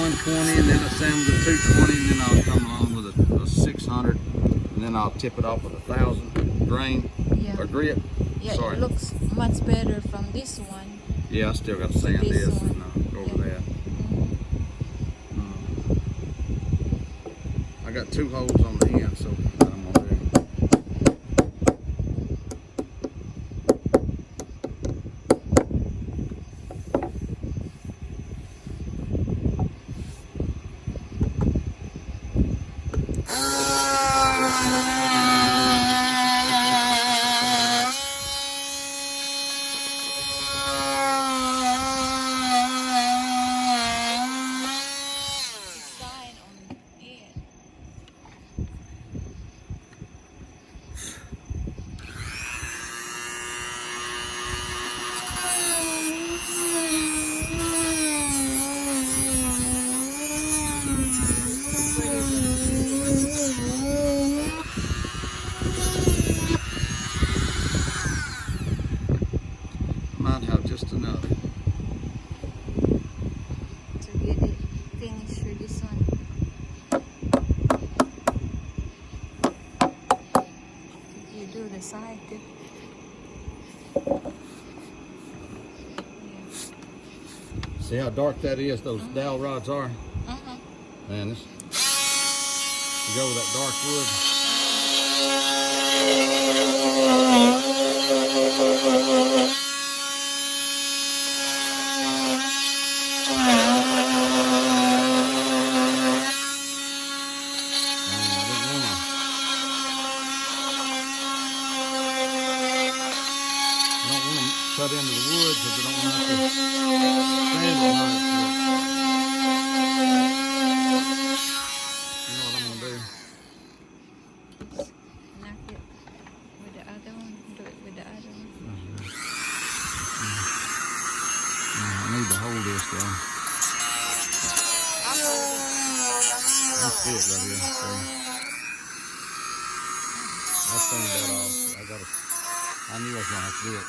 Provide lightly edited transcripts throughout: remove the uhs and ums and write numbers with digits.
120, and then I sand with a 220, and then I'll come along with a 600, and then I'll tip it off with 1,000 grain or grit. Yeah, Sorry. it looks much better from this one. Yeah, I still got to sand This this one. and go over that. I got 2 holes on the end, so I'm gonna do. Sign on the end. Might have just enough. To get it finished for this one. You do the side too. See how dark that is? Those dowel rods are. Man, this. You go with that dark wood. Cut into the wood because I don't want to stand it on it. You know what I'm gonna do? Knock it with the other one. Do it with the other one. I need to hold this though. That's it right here. I stained that off. I knew I was gonna have to do it.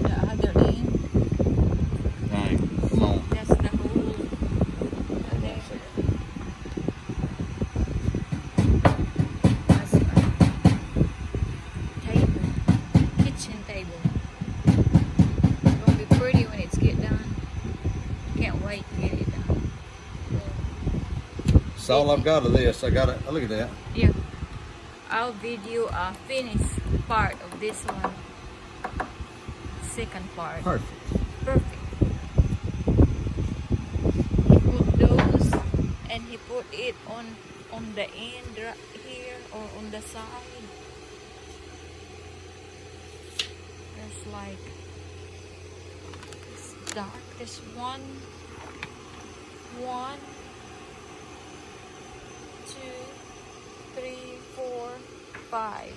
The other end. Dang, come on. That's the whole. There. That's a table, kitchen table. It's gonna be pretty when it's get done. Can't wait to get it done. That's all I've got of this. I got it. Look at that. Yeah, I'll video a finished part of this one. Second part. Perfect. Perfect. He put those and he put it on the end right here or on the side. There's like it's dark. There's one, 2, 3, 4, 5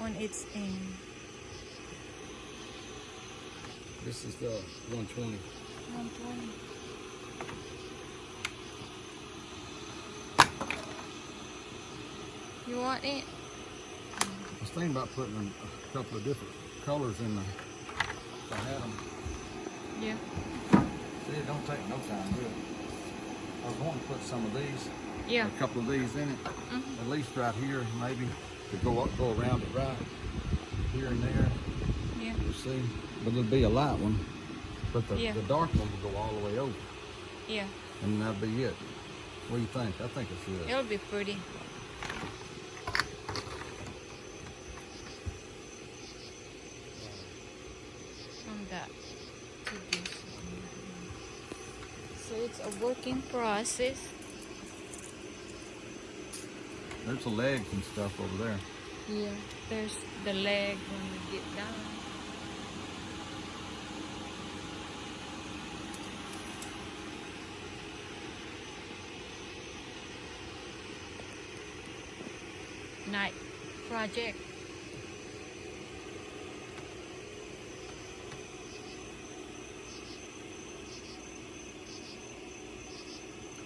on its end. This is the 120. 120. You want it? I was thinking about putting a couple of different colors in the. If I had them. Yeah. See, it don't take no time, do it? I was wanting to put some of these, Yeah. a couple of these in it, at least right here, maybe to go around it right here and there. Yeah. You see, but it'll be a light one, but the dark one will go all the way over, Yeah. and that'll be it. What do you think? I think it's good. It'll be pretty. From that to this one. So it's a working process. There's the legs and stuff over there. Yeah. There's the leg when we get down. Night project.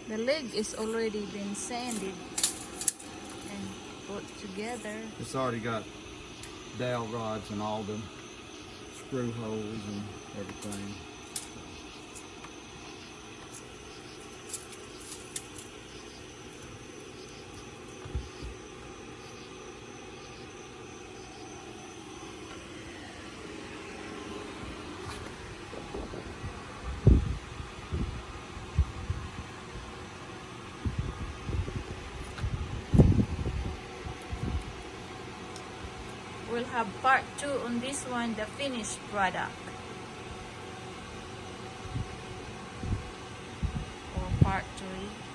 The leg is already been sanded and put together. It's already got dowel rods and all the screw holes and everything. We'll have part 2 on this one, the finished product. Or part 3.